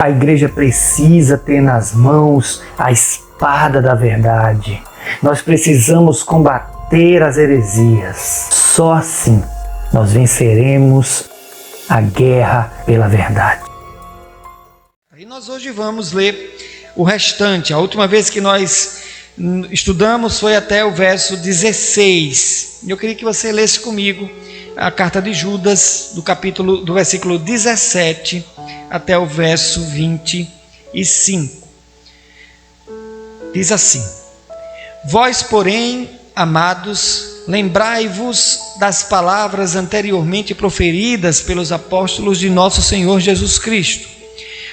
A igreja precisa ter nas mãos a espada da verdade. Nós precisamos combater as heresias. Só assim nós venceremos a guerra pela verdade. E nós hoje vamos ler o restante. A última vez que nós estudamos foi até o verso 16. Eu queria que você lesse comigo a carta de Judas, do versículo 17 até o verso 25. Diz assim: Vós, porém, amados, lembrai-vos das palavras anteriormente proferidas pelos apóstolos de nosso Senhor Jesus Cristo,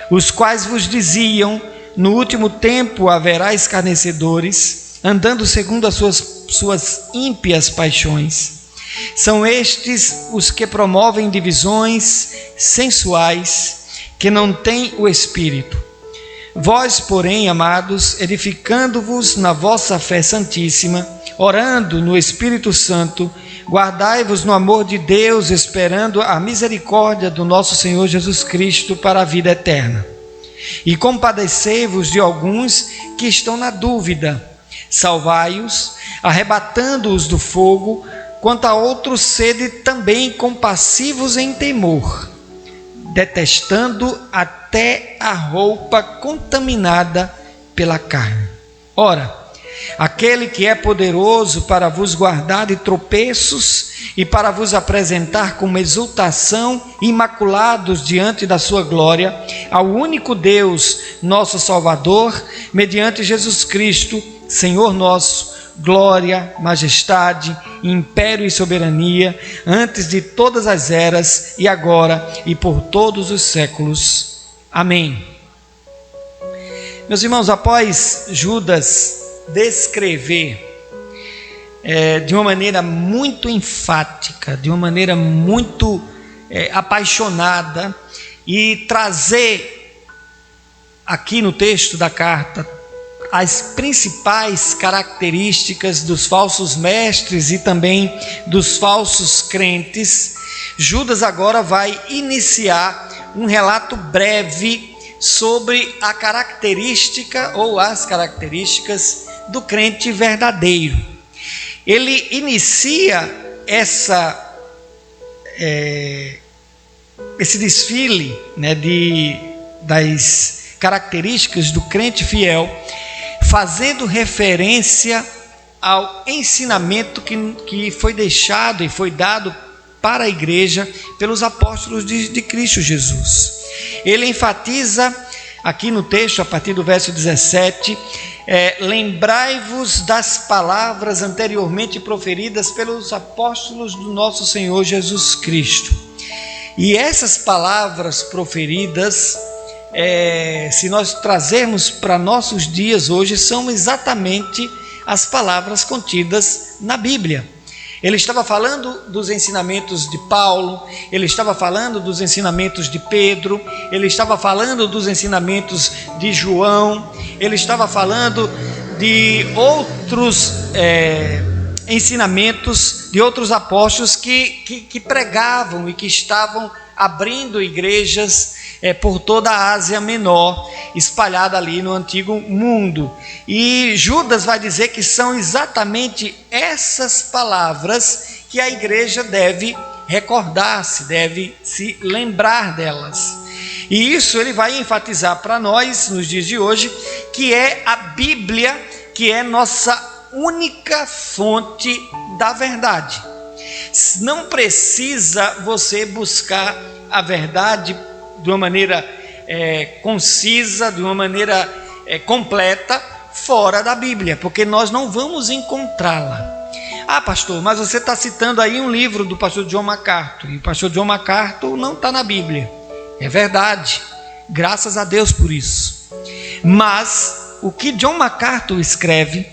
os quais vos diziam: no último tempo haverá escarnecedores, andando segundo as suas ímpias paixões. São estes os que promovem divisões sensuais, que não têm o Espírito. Vós, porém, amados, edificando-vos na vossa fé santíssima, orando no Espírito Santo, guardai-vos no amor de Deus, esperando a misericórdia do nosso Senhor Jesus Cristo para a vida eterna. E compadecei-vos de alguns que estão na dúvida, salvai-os, arrebatando-os do fogo. Quanto a outros, sede também compassivos em temor, detestando até a roupa contaminada pela carne. Ora, aquele que é poderoso para vos guardar de tropeços e para vos apresentar com exultação, imaculados diante da sua glória, ao único Deus, nosso Salvador, mediante Jesus Cristo, Senhor nosso, glória, majestade, império e soberania, antes de todas as eras, e agora e por todos os séculos. Amém. Meus irmãos, após Judas descrever de uma maneira muito enfática, de uma maneira muito apaixonada, e trazer aqui no texto da carta as principais características dos falsos mestres e também dos falsos crentes, Judas agora vai iniciar um relato breve sobre a característica ou as características do crente verdadeiro. Ele inicia esse desfile, né, das características do crente fiel, fazendo referência ao ensinamento que foi deixado e foi dado para a igreja pelos apóstolos de Cristo Jesus. Ele enfatiza aqui no texto, a partir do verso 17, lembrai-vos das palavras anteriormente proferidas pelos apóstolos do nosso Senhor Jesus Cristo. E essas palavras proferidas, se nós trazermos para nossos dias hoje, são exatamente as palavras contidas na Bíblia. Ele estava falando dos ensinamentos de Paulo, ele estava falando dos ensinamentos de Pedro, ele estava falando dos ensinamentos de João, ele estava falando de outros ensinamentos de outros apóstolos que pregavam e que estavam abrindo igrejas por toda a Ásia Menor, espalhada ali no antigo mundo. E Judas vai dizer que são exatamente essas palavras que a igreja deve recordar-se, deve se lembrar delas. E isso ele vai enfatizar para nós nos dias de hoje, que é a Bíblia, que é nossa única fonte da verdade. Não precisa você buscar a verdade de uma maneira concisa, de uma maneira completa, fora da Bíblia, porque nós não vamos encontrá-la. Ah, pastor, mas você está citando aí um livro do pastor John MacArthur, e o pastor John MacArthur não está na Bíblia. É verdade, graças a Deus por isso. Mas o que John MacArthur escreve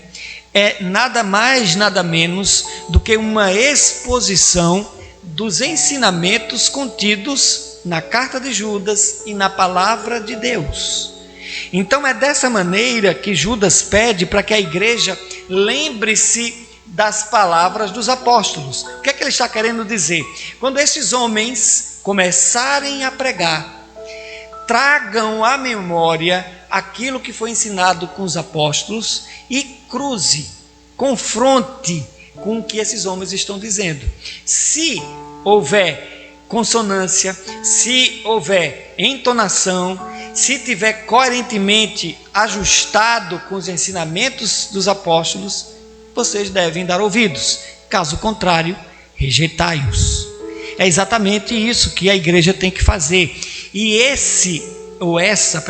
é nada mais, nada menos do que uma exposição dos ensinamentos contidos na carta de Judas e na palavra de Deus. Então é dessa maneira que Judas pede para que a igreja lembre-se das palavras dos apóstolos. O que é que ele está querendo dizer? Quando esses homens começarem a pregar, tragam à memória aquilo que foi ensinado com os apóstolos e cruze, confronte com o que esses homens estão dizendo. Se houver consonância, se houver entonação, se tiver coerentemente ajustado com os ensinamentos dos apóstolos, vocês devem dar ouvidos. Caso contrário, rejeitai-os. É exatamente isso que a igreja tem que fazer. E essa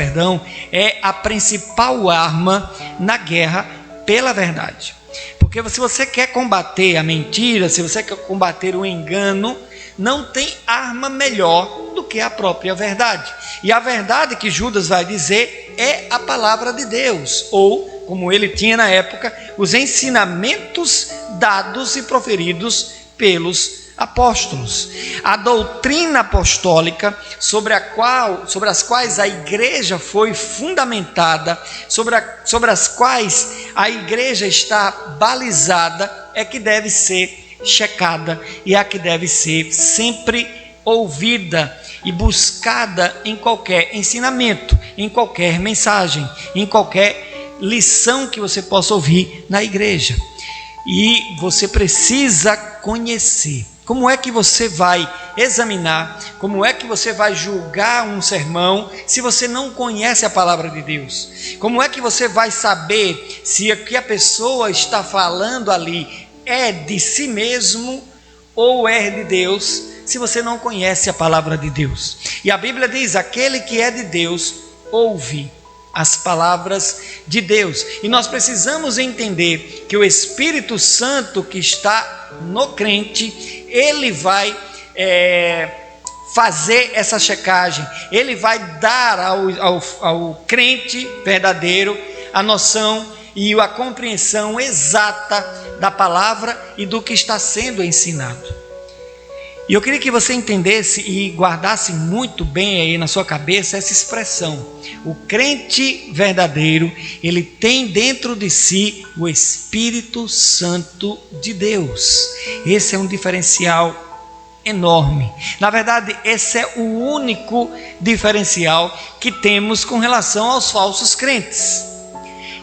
é a principal arma na guerra pela verdade. Porque se você quer combater a mentira, se você quer combater o engano, não tem arma melhor do que a própria verdade. E a verdade que Judas vai dizer é a palavra de Deus, ou, como ele tinha na época, os ensinamentos dados e proferidos pelos apóstolos. A doutrina apostólica sobre as quais a igreja foi fundamentada, sobre as quais a igreja está balizada, é que deve ser checada e é a que deve ser sempre ouvida e buscada em qualquer ensinamento, em qualquer mensagem, em qualquer lição que você possa ouvir na igreja. E você precisa conhecer. Como é que você vai examinar, como é que você vai julgar um sermão se você não conhece a palavra de Deus? Como é que você vai saber se o que a pessoa está falando ali é de si mesmo ou é de Deus, se você não conhece a palavra de Deus? E a Bíblia diz: aquele que é de Deus ouve as palavras de Deus. E nós precisamos entender que o Espírito Santo que está no crente, ele vai fazer essa checagem, ele vai dar ao crente verdadeiro a noção e a compreensão exata da palavra e do que está sendo ensinado. E eu queria que você entendesse e guardasse muito bem aí na sua cabeça essa expressão. O crente verdadeiro, ele tem dentro de si o Espírito Santo de Deus. Esse é um diferencial enorme. Na verdade, esse é o único diferencial que temos com relação aos falsos crentes.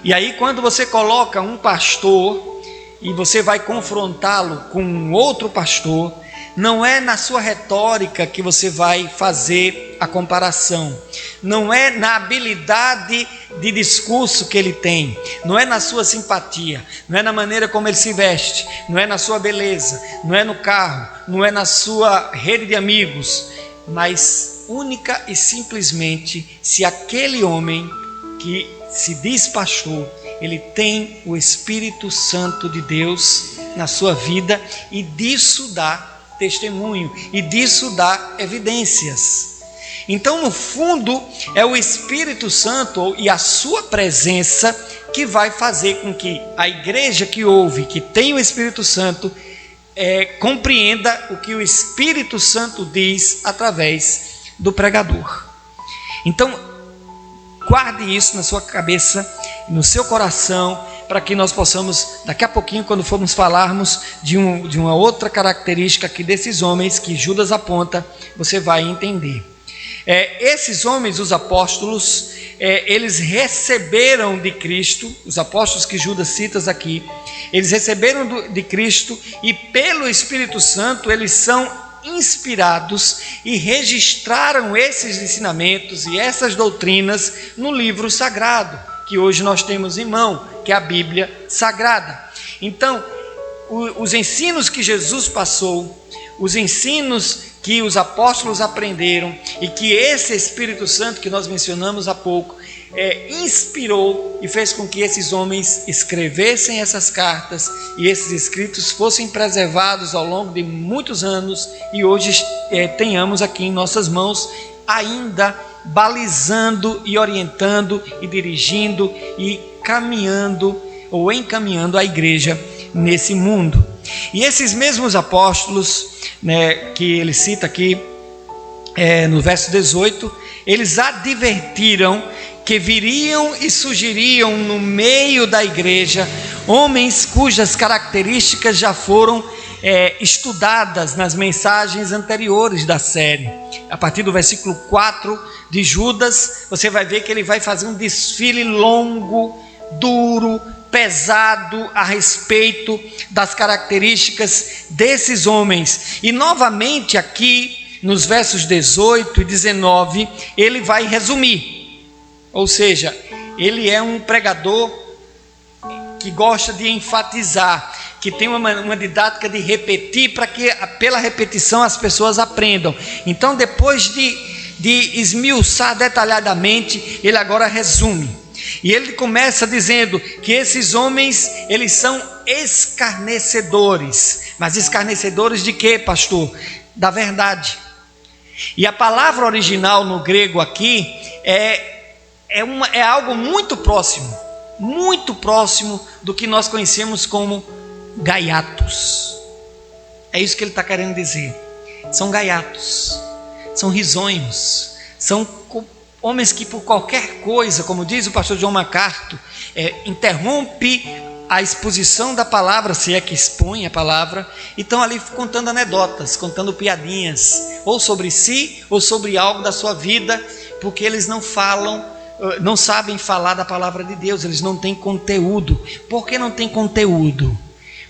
E aí, quando você coloca um pastor e você vai confrontá-lo com outro pastor, não é na sua retórica que você vai fazer a comparação, não é na habilidade de discurso que ele tem, não é na sua simpatia, não é na maneira como ele se veste, não é na sua beleza, não é no carro, não é na sua rede de amigos, mas única e simplesmente se aquele homem que se diz pastor, ele tem o Espírito Santo de Deus na sua vida, e disso dá testemunho, e disso dá evidências. Então, no fundo, é o Espírito Santo e a sua presença que vai fazer com que a igreja que ouve, que tem o Espírito Santo, compreenda o que o Espírito Santo diz através do pregador. Então, guarde isso na sua cabeça, no seu coração, para que nós possamos, daqui a pouquinho, quando formos falarmos de uma outra característica aqui desses homens que Judas aponta, você vai entender. Esses homens, os apóstolos, eles receberam de Cristo, os apóstolos que Judas cita aqui, eles receberam de Cristo, e pelo Espírito Santo eles são inspirados e registraram esses ensinamentos e essas doutrinas no livro sagrado, que hoje nós temos em mão, que é a Bíblia Sagrada. Então, os ensinos que Jesus passou, os ensinos que os apóstolos aprenderam, e que esse Espírito Santo que nós mencionamos há pouco, inspirou e fez com que esses homens escrevessem essas cartas, e esses escritos fossem preservados ao longo de muitos anos, e hoje tenhamos aqui em nossas mãos, ainda balizando e orientando e dirigindo e caminhando ou encaminhando a igreja nesse mundo. E esses mesmos apóstolos, que ele cita aqui no verso 18, eles advertiram que viriam e surgiriam no meio da igreja homens cujas características já foram estudadas nas mensagens anteriores da série. A partir do versículo 4 de Judas, você vai ver que ele vai fazer um desfile longo, duro, pesado a respeito das características desses homens. E novamente aqui, nos versos 18 e 19, ele vai resumir. Ou seja, ele é um pregador que gosta de enfatizar, que tem uma didática de repetir, para que pela repetição as pessoas aprendam. Então, depois de esmiuçar detalhadamente, ele agora resume. E ele começa dizendo que esses homens, eles são escarnecedores. Mas escarnecedores de quê, pastor? Da verdade. E a palavra original no grego aqui é algo muito próximo do que nós conhecemos como gaiatos. É isso que ele está querendo dizer. São gaiatos, são risonhos, são homens que por qualquer coisa, como diz o pastor John MacArthur, interrompe a exposição da palavra, se é que expõe a palavra, e estão ali contando anedotas, contando piadinhas, ou sobre si, ou sobre algo da sua vida, porque eles não sabem falar da palavra de Deus, eles não têm conteúdo. Por que não tem conteúdo?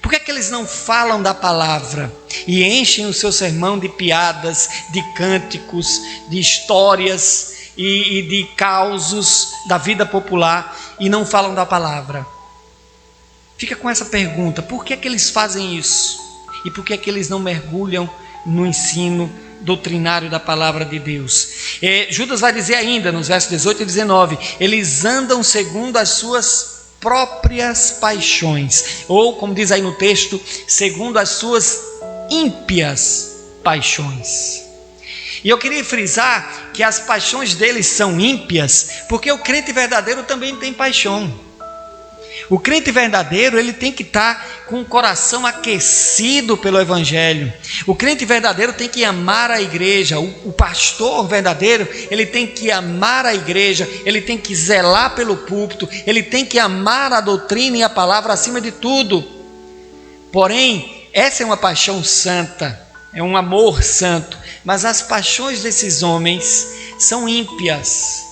Por que é que eles não falam da palavra e enchem o seu sermão de piadas, de cânticos, de histórias e de causos da vida popular e não falam da palavra? Fica com essa pergunta: por que é que eles fazem isso? E por que é que eles não mergulham no ensino doutrinário da palavra de Deus? Judas vai dizer ainda nos versos 18 e 19: eles andam segundo as suas próprias paixões, ou como diz aí no texto, segundo as suas ímpias paixões. E eu queria frisar que as paixões deles são ímpias, porque o crente verdadeiro também tem paixão. O crente verdadeiro, ele tem que estar com o coração aquecido pelo Evangelho. O crente verdadeiro tem que amar a igreja. O pastor verdadeiro, ele tem que amar a igreja, ele tem que zelar pelo púlpito, ele tem que amar a doutrina e a palavra acima de tudo. Porém, essa é uma paixão santa, é um amor santo. Mas as paixões desses homens são ímpias,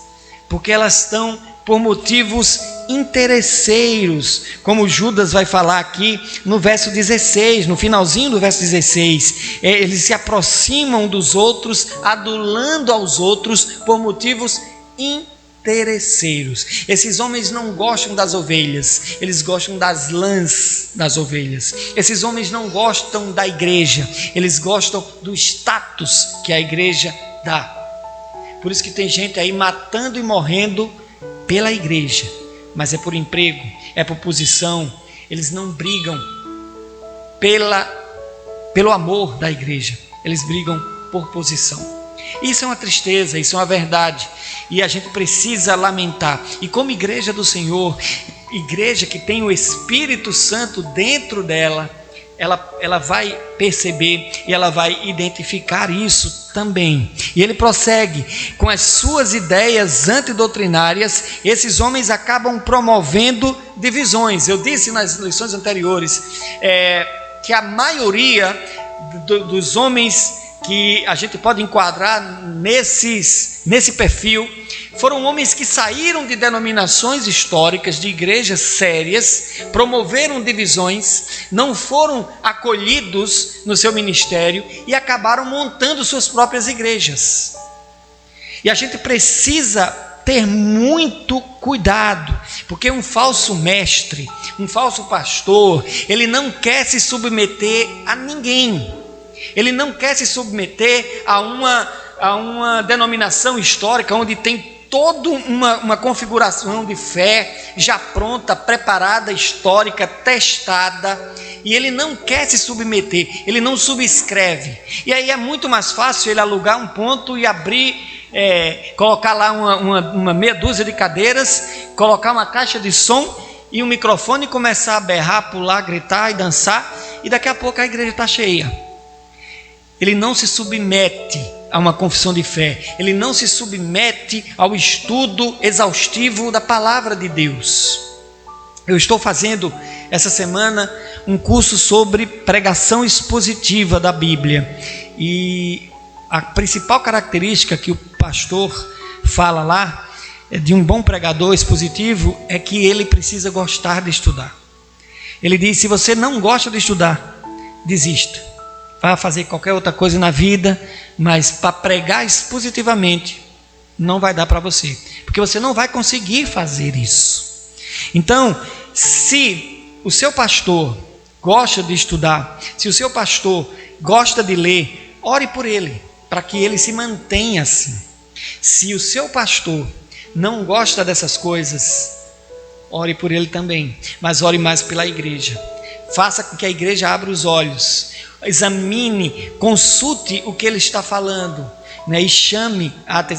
porque elas estão por motivos interesseiros, como Judas vai falar aqui no verso 16, no finalzinho do verso 16. Eles se aproximam dos outros, adulando aos outros por motivos interesseiros. Esses homens não gostam das ovelhas, eles gostam das lãs das ovelhas. Esses homens não gostam da igreja, eles gostam do status que a igreja dá. Por isso que tem gente aí matando e morrendo pela igreja, mas é por emprego, é por posição. Eles não brigam pelo amor da igreja, eles brigam por posição. Isso é uma tristeza, isso é uma verdade, e a gente precisa lamentar. E como igreja do Senhor, igreja que tem o Espírito Santo dentro dela, ela vai perceber e ela vai identificar isso também. E ele prossegue: com as suas ideias antidoutrinárias, esses homens acabam promovendo divisões. Eu disse nas lições anteriores que a maioria dos homens que a gente pode enquadrar nesse perfil foram homens que saíram de denominações históricas, de igrejas sérias, promoveram divisões, não foram acolhidos no seu ministério e acabaram montando suas próprias igrejas. E a gente precisa ter muito cuidado, porque um falso mestre, um falso pastor, ele não quer se submeter a ninguém. Ele não quer se submeter a uma denominação histórica onde tem toda uma configuração de fé já pronta, preparada, histórica, testada, e ele não quer se submeter, ele não subscreve. E aí é muito mais fácil ele alugar um ponto e abrir, colocar lá uma meia dúzia de cadeiras, colocar uma caixa de som e um microfone e começar a berrar, pular, gritar e dançar, e daqui a pouco a igreja está cheia. Ele não se submete a uma confissão de fé, ele não se submete ao estudo exaustivo da palavra de Deus. Eu estou fazendo essa semana um curso sobre pregação expositiva da Bíblia. E a principal característica que o pastor fala lá, de um bom pregador expositivo, é que ele precisa gostar de estudar. Ele diz: se você não gosta de estudar, desista. Vá fazer qualquer outra coisa na vida, mas para pregar expositivamente, não vai dar para você. Porque você não vai conseguir fazer isso. Então, se o seu pastor gosta de estudar, se o seu pastor gosta de ler, ore por ele, para que ele se mantenha assim. Se o seu pastor não gosta dessas coisas, ore por ele também, mas ore mais pela igreja. Faça com que a igreja abra os olhos, examine, consulte o que ele está falando, né? E chame,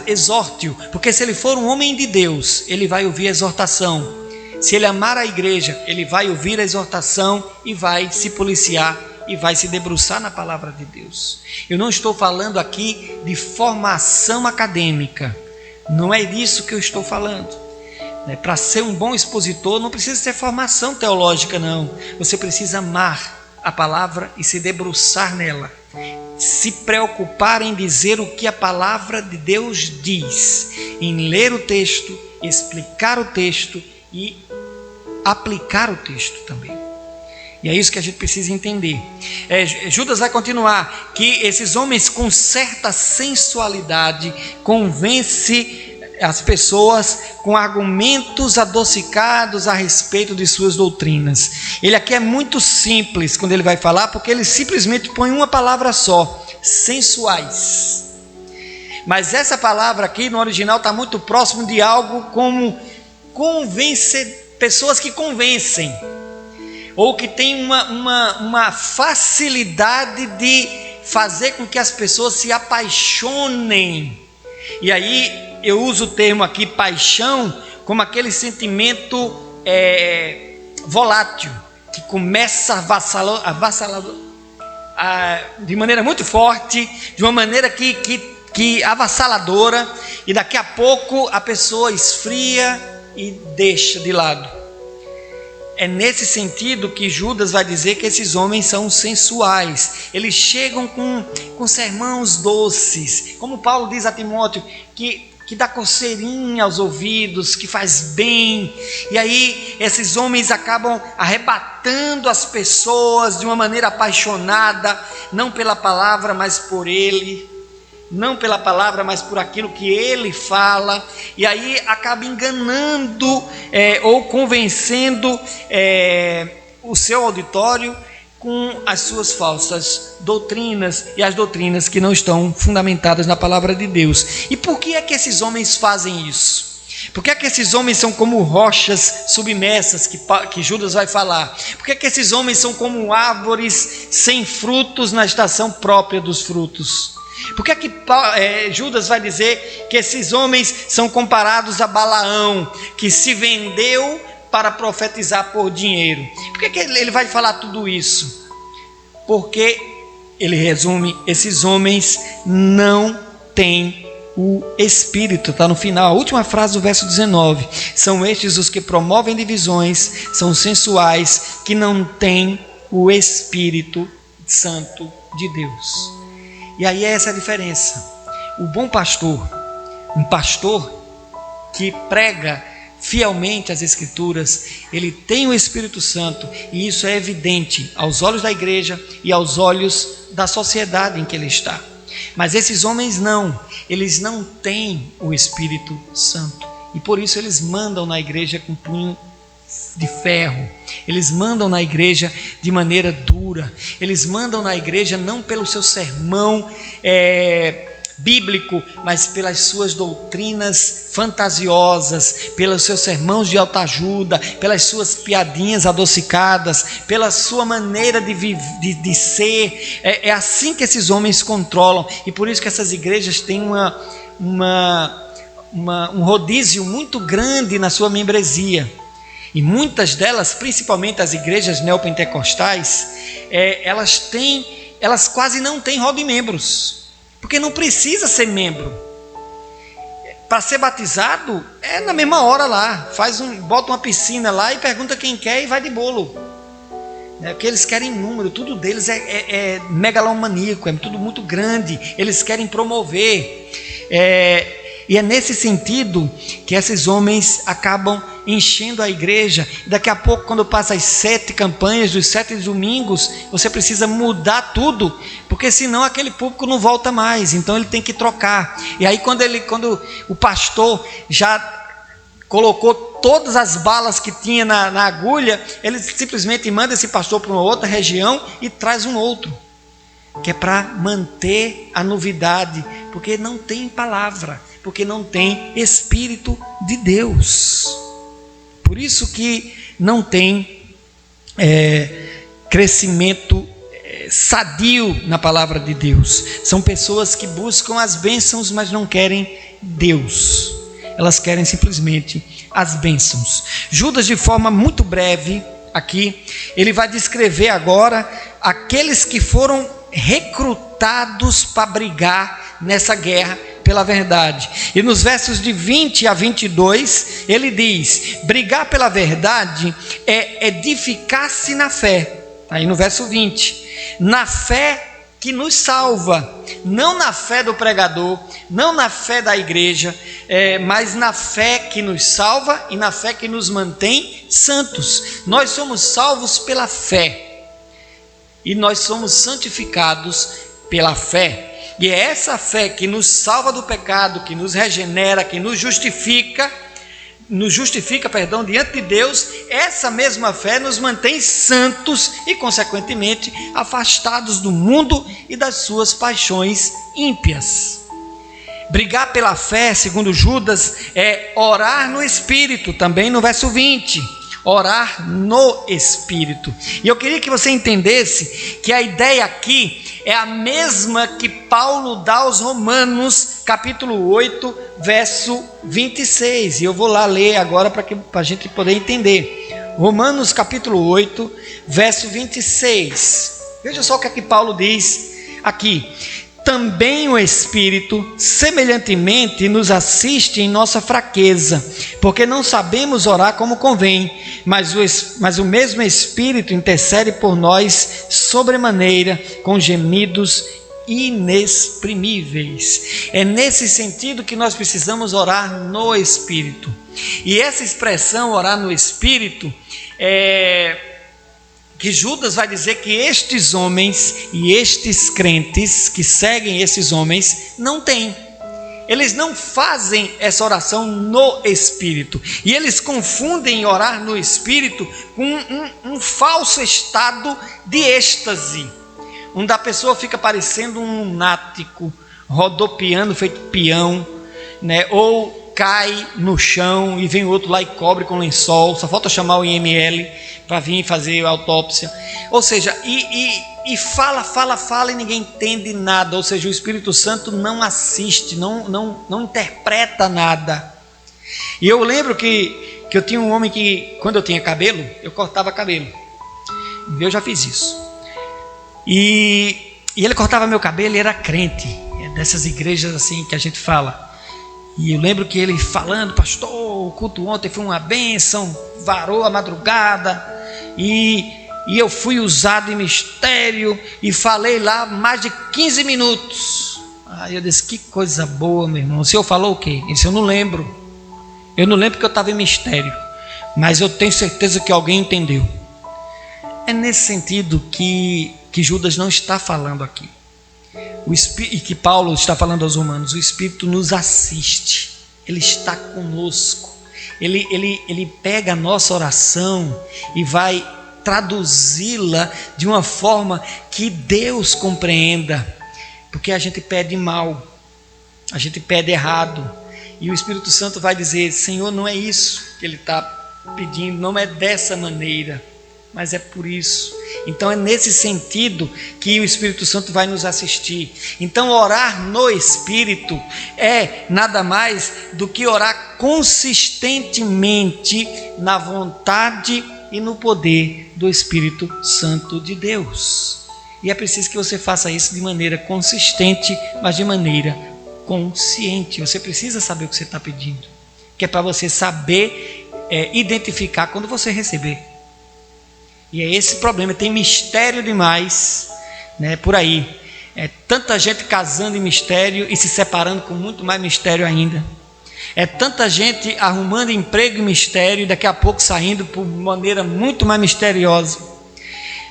exorte-o, porque se ele for um homem de Deus, ele vai ouvir a exortação. Se ele amar a igreja, ele vai ouvir a exortação e vai se policiar e vai se debruçar na palavra de Deus. Eu não estou falando aqui de formação acadêmica, não é disso que eu estou falando. Para ser um bom expositor não precisa ter formação teológica, não. Você precisa amar a palavra e se debruçar nela, se preocupar em dizer o que a palavra de Deus diz, em ler o texto, explicar o texto e aplicar o texto também. E é isso que a gente precisa entender. Judas vai continuar que esses homens com certa sensualidade convencem as pessoas com argumentos adocicados a respeito de suas doutrinas. Ele aqui é muito simples quando ele vai falar, porque ele simplesmente põe uma palavra só: sensuais. Mas essa palavra aqui no original está muito próximo de algo como convencer, pessoas que convencem, ou que tem uma facilidade de fazer com que as pessoas se apaixonem. E aí eu uso o termo aqui paixão como aquele sentimento volátil, que começa avassalador, de maneira muito forte, de uma maneira que avassaladora, e daqui a pouco a pessoa esfria e deixa de lado. É nesse sentido que Judas vai dizer que esses homens são sensuais. Eles chegam com sermãos doces, como Paulo diz a Timóteo, que dá coceirinha aos ouvidos, que faz bem. E aí esses homens acabam arrebatando as pessoas de uma maneira apaixonada, não pela palavra, mas por ele. Não pela palavra, mas por aquilo que ele fala, e aí acaba enganando ou convencendo o seu auditório com as suas falsas doutrinas, e as doutrinas que não estão fundamentadas na palavra de Deus. E por que é que esses homens fazem isso? Por que é que esses homens são como rochas submersas, que Judas vai falar? Por que é que esses homens são como árvores sem frutos na estação própria dos frutos? Por que é que Judas vai dizer que esses homens são comparados a Balaão, que se vendeu para profetizar por dinheiro? Por que ele vai falar tudo isso? Porque ele resume: esses homens não têm o Espírito. Está no final, a última frase do verso 19. São estes os que promovem divisões, são sensuais, que não têm o Espírito Santo de Deus. E aí é essa a diferença. O bom pastor, um pastor que prega fielmente as Escrituras, ele tem o Espírito Santo, e isso é evidente aos olhos da igreja e aos olhos da sociedade em que ele está. Mas esses homens não, eles não têm o Espírito Santo, e por isso eles mandam na igreja com punho de ferro, eles mandam na igreja de maneira dura, eles mandam na igreja não pelo seu sermão bíblico, mas pelas suas doutrinas fantasiosas, pelos seus sermãos de autoajuda, pelas suas piadinhas adocicadas, pela sua maneira de ser. É assim que esses homens controlam, e por isso que essas igrejas têm um rodízio muito grande na sua membresia. E muitas delas, principalmente as igrejas neopentecostais, elas quase não têm hall de membros, porque não precisa ser membro. para ser batizado é na mesma hora lá, bota uma piscina lá e pergunta quem quer e vai de bolo. Porque eles querem número, tudo deles é megalomaníaco, é tudo muito grande, eles querem promover. E é nesse sentido que esses homens acabam enchendo a igreja. Daqui a pouco, quando passa as 7 campanhas dos 7 domingos, você precisa mudar tudo, porque senão aquele público não volta mais. Então ele tem que trocar. E aí quando o pastor já colocou todas as balas que tinha na agulha, ele simplesmente manda esse pastor para uma outra região e traz um outro, que é para manter a novidade, porque não tem palavra, porque não tem Espírito de Deus. Por isso que não tem crescimento sadio na palavra de Deus. São pessoas que buscam as bênçãos, mas não querem Deus. Elas querem simplesmente as bênçãos. Judas, de forma muito breve aqui, ele vai descrever agora aqueles que foram recrutados para brigar nessa guerra pela verdade. E nos versos de 20 a 22, ele diz: brigar pela verdade é edificar-se na fé. Aí no verso 20, na fé que nos salva, não na fé do pregador, não na fé da igreja, mas na fé que nos salva e na fé que nos mantém santos. Nós somos salvos pela fé e nós somos santificados pela fé. E é essa fé que nos salva do pecado, que nos regenera, que nos justifica diante de Deus. Essa mesma fé nos mantém santos e, consequentemente, afastados do mundo e das suas paixões ímpias. Brigar pela fé, segundo Judas, é orar no Espírito, também no verso 20. Orar no Espírito. E eu queria que você entendesse que a ideia aqui é a mesma que Paulo dá aos Romanos, capítulo 8, verso 26. E eu vou lá ler agora para a gente poder entender. Romanos capítulo 8, verso 26. Veja só o que é que Paulo diz aqui. Também o Espírito, semelhantemente, nos assiste em nossa fraqueza, porque não sabemos orar como convém, mas o mesmo Espírito intercede por nós sobremaneira, com gemidos inexprimíveis. É nesse sentido que nós precisamos orar no Espírito. E essa expressão, orar no Espírito, que Judas vai dizer que estes homens e estes crentes que seguem esses homens não têm. Eles não fazem essa oração no Espírito. E eles confundem orar no Espírito com um falso estado de êxtase, onde a pessoa fica parecendo um lunático, rodopiando feito peão, né? Ou cai no chão e vem outro lá e cobre com lençol, só falta chamar o IML para vir fazer a autópsia. Ou seja, e fala e ninguém entende nada. Ou seja, o Espírito Santo não assiste, não interpreta nada. E eu lembro que eu tinha um homem que, quando eu tinha cabelo, eu cortava cabelo. Eu já fiz isso. E ele cortava meu cabelo e era crente, dessas igrejas assim que a gente fala. E eu lembro que ele falando: pastor, o culto ontem foi uma bênção, varou a madrugada, e eu fui usado em mistério, e falei lá mais de 15 minutos. Aí eu disse: que coisa boa, meu irmão. O senhor falou o quê? Ele disse: eu não lembro porque eu estava em mistério, mas eu tenho certeza que alguém entendeu. É nesse sentido que Judas não está falando aqui. E que Paulo está falando aos Romanos. O Espírito nos assiste, Ele está conosco, Ele pega a nossa oração e vai traduzi-la de uma forma que Deus compreenda, porque a gente pede mal, a gente pede errado, e o Espírito Santo vai dizer: Senhor, não é isso que Ele está pedindo, não é dessa maneira, mas é por isso. Então é nesse sentido que o Espírito Santo vai nos assistir. Então orar no Espírito é nada mais do que orar consistentemente na vontade e no poder do Espírito Santo de Deus. E é preciso que você faça isso de maneira consistente, mas de maneira consciente. Você precisa saber o que você está pedindo, que é para você saber identificar quando você receber. E é esse problema, tem mistério demais, né, por aí. Tanta gente casando em mistério e se separando com muito mais mistério ainda. Tanta gente arrumando emprego em mistério e daqui a pouco saindo por maneira muito mais misteriosa.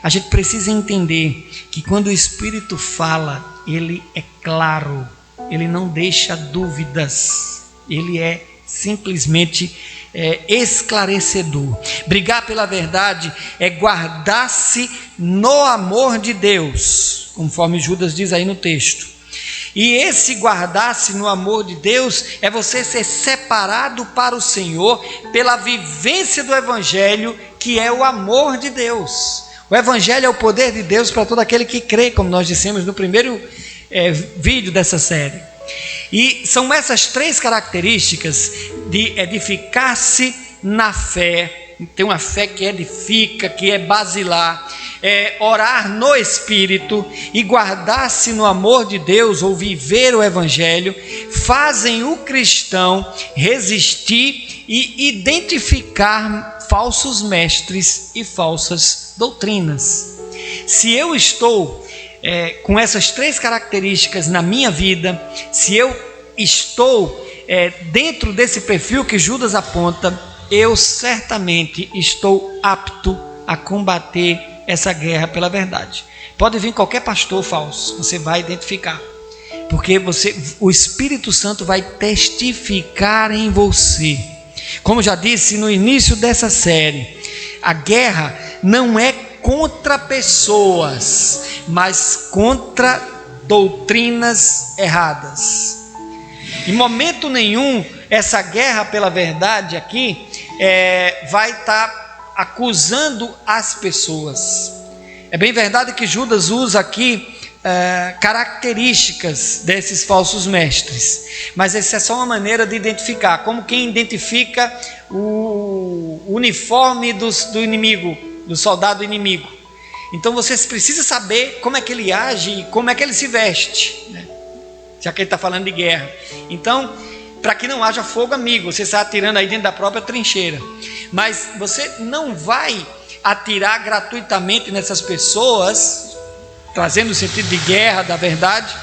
A gente precisa entender que quando o Espírito fala, ele é claro, ele não deixa dúvidas, ele é simplesmente esclarecedor. Brigar pela verdade é guardar-se no amor de Deus, conforme Judas diz aí no texto. E esse guardar-se no amor de Deus é você ser separado para o Senhor pela vivência do Evangelho, que é o amor de Deus. O Evangelho é o poder de Deus para todo aquele que crê, como nós dissemos no primeiro vídeo dessa série. E são essas três características de edificar-se na fé, ter uma fé que edifica, que é basilar, orar no Espírito e guardar-se no amor de Deus ou viver o Evangelho, fazem o cristão resistir e identificar falsos mestres e falsas doutrinas. Se eu estou com essas três características na minha vida, se eu estou dentro desse perfil que Judas aponta, eu certamente estou apto a combater essa guerra pela verdade. Pode vir qualquer pastor falso, você vai identificar, porque o Espírito Santo vai testificar em você. Como já disse no início dessa série, a guerra não é contra pessoas, mas contra doutrinas erradas. Em momento nenhum essa guerra pela verdade aqui vai estar acusando as pessoas. É bem verdade que Judas usa aqui características desses falsos mestres, mas essa é só uma maneira de identificar, como quem identifica o uniforme do inimigo, do soldado inimigo. Então você precisa saber como é que ele age e como é que ele se veste, né? Já que ele está falando de guerra. Então, para que não haja fogo amigo, você está atirando aí dentro da própria trincheira, mas você não vai atirar gratuitamente nessas pessoas, trazendo o sentido de guerra, da verdade,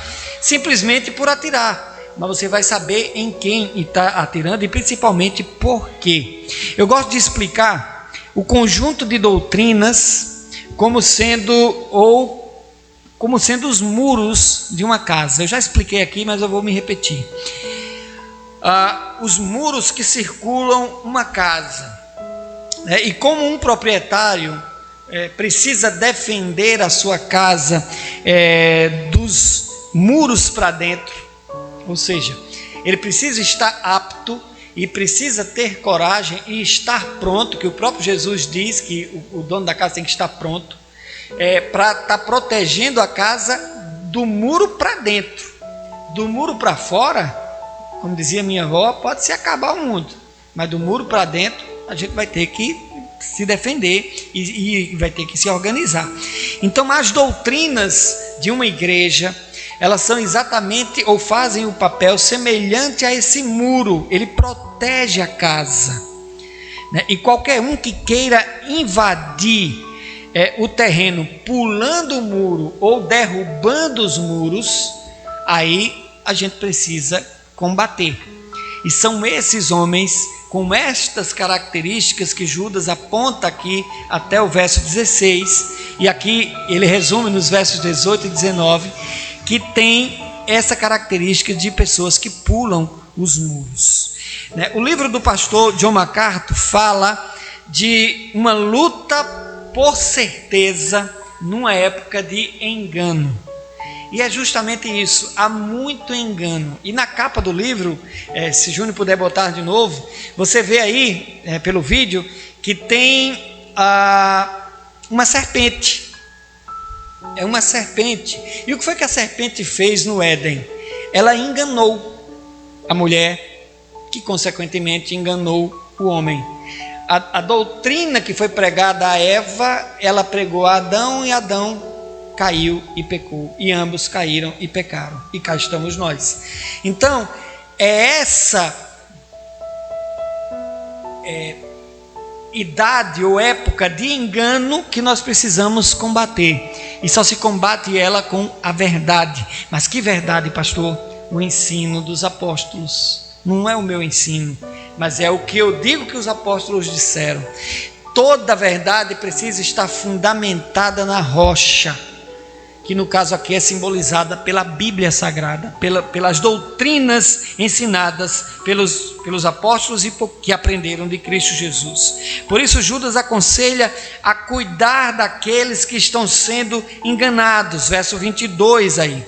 simplesmente por atirar, mas você vai saber em quem está atirando e principalmente por quê. Eu gosto de explicar o conjunto de doutrinas como sendo os muros de uma casa. Eu já expliquei aqui, mas eu vou me repetir. Os muros que circulam uma casa, e como um proprietário precisa defender a sua casa dos muros para dentro, ou seja, ele precisa estar apto e precisa ter coragem e estar pronto, que o próprio Jesus diz que o dono da casa tem que estar pronto, para estar protegendo a casa do muro para dentro. Do muro para fora, como dizia minha avó, pode se acabar o mundo, mas do muro para dentro a gente vai ter que se defender e vai ter que se organizar. Então as doutrinas de uma igreja, elas são exatamente, ou fazem o papel semelhante a esse muro. Ele protege a casa, né? E qualquer um que queira invadir o terreno pulando o muro ou derrubando os muros, aí a gente precisa combater. E são esses homens com estas características que Judas aponta aqui até o verso 16, e aqui ele resume nos versos 18 e 19, que tem essa característica de pessoas que pulam os muros. O livro do pastor John MacArthur fala de uma luta por certeza numa época de engano. E é justamente isso, há muito engano. E na capa do livro, se Júnior puder botar de novo, você vê aí, pelo vídeo, que tem uma serpente. É uma serpente. E o que foi que a serpente fez no Éden? Ela enganou a mulher, que consequentemente enganou o homem. A doutrina que foi pregada a Eva, ela pregou a Adão, e Adão caiu e pecou, e ambos caíram e pecaram, e cá estamos nós. Então, é essa idade ou época de engano que nós precisamos combater, e só se combate ela com a verdade. Mas que verdade, pastor? O ensino dos apóstolos. Não é o meu ensino, mas é o que eu digo que os apóstolos disseram. Toda verdade precisa estar fundamentada na rocha, que no caso aqui é simbolizada pela Bíblia Sagrada, pelas doutrinas ensinadas pelos apóstolos e que aprenderam de Cristo Jesus. Por isso Judas aconselha a cuidar daqueles que estão sendo enganados, verso 22 aí.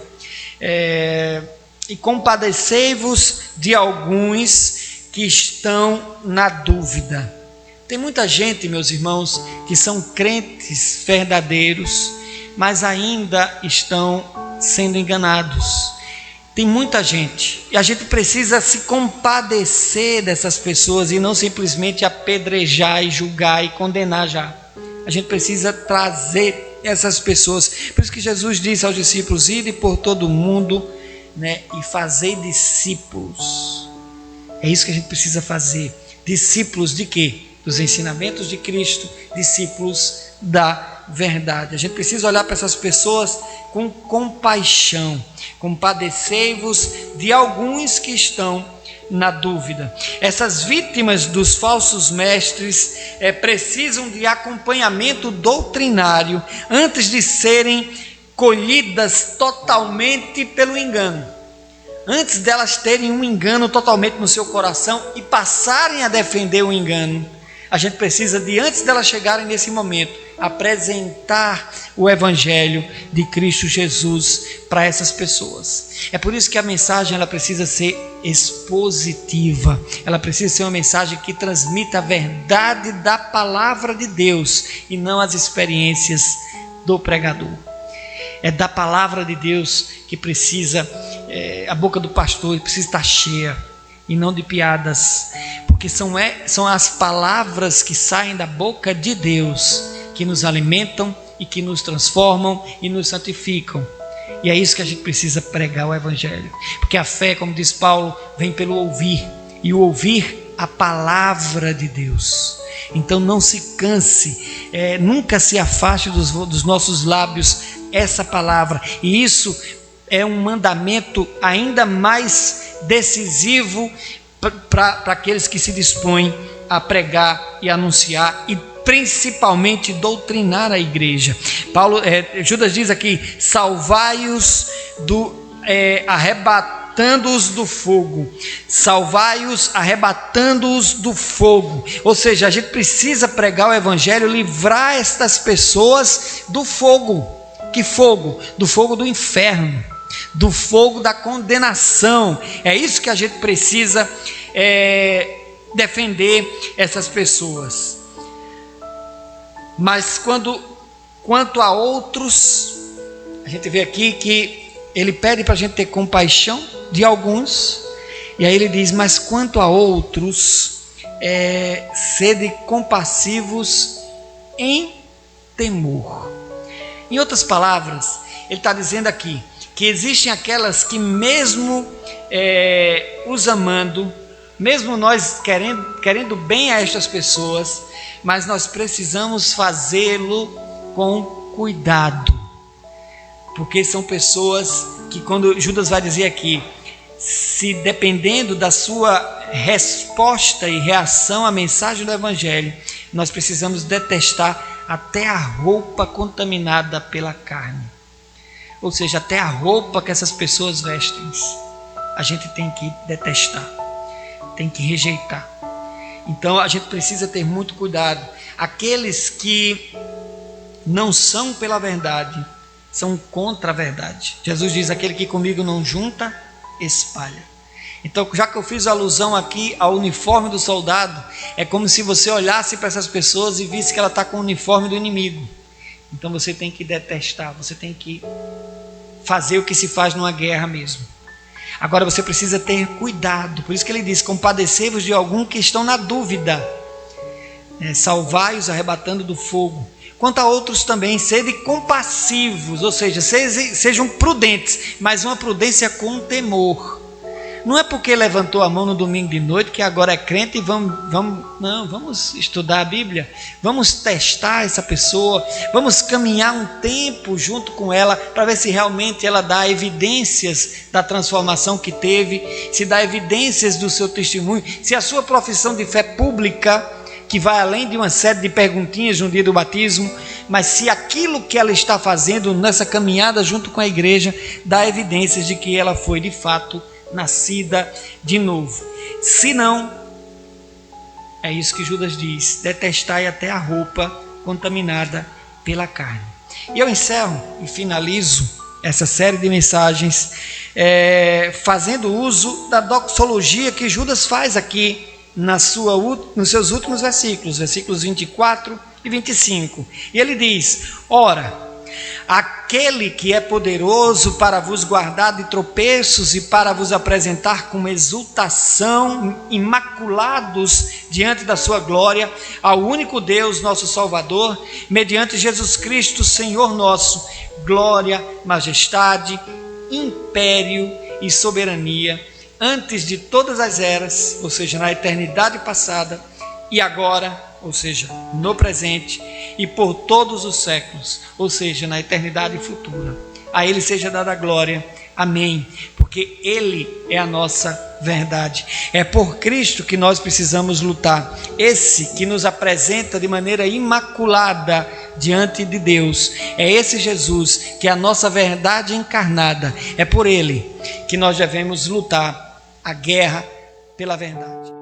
E compadecei-vos de alguns que estão na dúvida. Tem muita gente, meus irmãos, que são crentes verdadeiros, mas ainda estão sendo enganados. Tem muita gente, e a gente precisa se compadecer dessas pessoas e não simplesmente apedrejar e julgar e condenar já. A gente precisa trazer essas pessoas. Por isso que Jesus disse aos discípulos: ide por todo o mundo, e fazei discípulos. É isso que a gente precisa fazer. Discípulos de quê? Dos ensinamentos de Cristo, discípulos da verdade. A gente precisa olhar para essas pessoas com compaixão. Compadecei-vos de alguns que estão na dúvida. Essas vítimas dos falsos mestres precisam de acompanhamento doutrinário antes de serem colhidas totalmente pelo engano. Antes delas terem um engano totalmente no seu coração e passarem a defender o engano, a gente precisa de, antes delas chegarem nesse momento, apresentar o Evangelho de Cristo Jesus para essas pessoas. É por isso que a mensagem ela precisa ser expositiva, ela precisa ser uma mensagem que transmita a verdade da palavra de Deus e não as experiências do pregador. É da palavra de Deus que precisa, a boca do pastor precisa estar cheia e não de piadas, porque são as palavras que saem da boca de Deus que nos alimentam e que nos transformam e nos santificam. E é isso que a gente precisa pregar, o Evangelho, porque a fé, como diz Paulo, vem pelo ouvir, e o ouvir a palavra de Deus. Então não se canse, nunca se afaste dos nossos lábios essa palavra, e isso é um mandamento ainda mais decisivo para aqueles que se dispõem a pregar e anunciar e principalmente doutrinar a igreja. Judas diz aqui: salvai-os arrebatando-os do fogo. Salvai-os arrebatando-os do fogo. Ou seja, a gente precisa pregar o Evangelho, livrar estas pessoas do fogo. Que fogo? Do fogo do inferno, do fogo da condenação. É isso que a gente precisa defender essas pessoas. Mas quanto a outros, a gente vê aqui que ele pede para a gente ter compaixão de alguns, e aí ele diz: mas quanto a outros, sede compassivos em temor. Em outras palavras, ele está dizendo aqui que existem aquelas que mesmo os amando, mesmo nós querendo bem a estas pessoas, mas nós precisamos fazê-lo com cuidado, porque são pessoas que, quando Judas vai dizer aqui, se dependendo da sua resposta e reação à mensagem do Evangelho, nós precisamos detestar até a roupa contaminada pela carne. Ou seja, até a roupa que essas pessoas vestem, a gente tem que detestar, tem que rejeitar. Então a gente precisa ter muito cuidado. Aqueles que não são pela verdade, são contra a verdade. Jesus diz: aquele que comigo não junta, espalha. Então, já que eu fiz alusão aqui ao uniforme do soldado, é como se você olhasse para essas pessoas e visse que ela está com o uniforme do inimigo. Então você tem que detestar, você tem que fazer o que se faz numa guerra mesmo. Agora você precisa ter cuidado, por isso que ele diz: compadecei-vos de algum que estão na dúvida, salvai-os arrebatando do fogo. quanto a outros também, sede compassivos, ou seja, sejam prudentes, mas uma prudência com temor. Não é porque levantou a mão no domingo de noite que agora é crente e vamos estudar a Bíblia, vamos testar essa pessoa, vamos caminhar um tempo junto com ela para ver se realmente ela dá evidências da transformação que teve, se dá evidências do seu testemunho, se a sua profissão de fé pública, que vai além de uma série de perguntinhas no dia do batismo, mas se aquilo que ela está fazendo nessa caminhada junto com a igreja dá evidências de que ela foi de fato nascida de novo. Se não, é isso que Judas diz: detestai até a roupa contaminada pela carne. E eu encerro e finalizo essa série de mensagens fazendo uso da doxologia que Judas faz aqui nos seus últimos versículos 24 e 25. E ele diz: ora, aquele que é poderoso para vos guardar de tropeços e para vos apresentar com exultação, imaculados diante da sua glória, ao único Deus, nosso Salvador, mediante Jesus Cristo, Senhor nosso, glória, majestade, império e soberania, antes de todas as eras, ou seja, na eternidade passada, e agora, ou seja, no presente, e por todos os séculos, ou seja, na eternidade futura. A Ele seja dada a glória. Amém. Porque Ele é a nossa verdade. É por Cristo que nós precisamos lutar. Esse que nos apresenta de maneira imaculada diante de Deus. É esse Jesus que é a nossa verdade encarnada. É por Ele que nós devemos lutar a guerra pela verdade.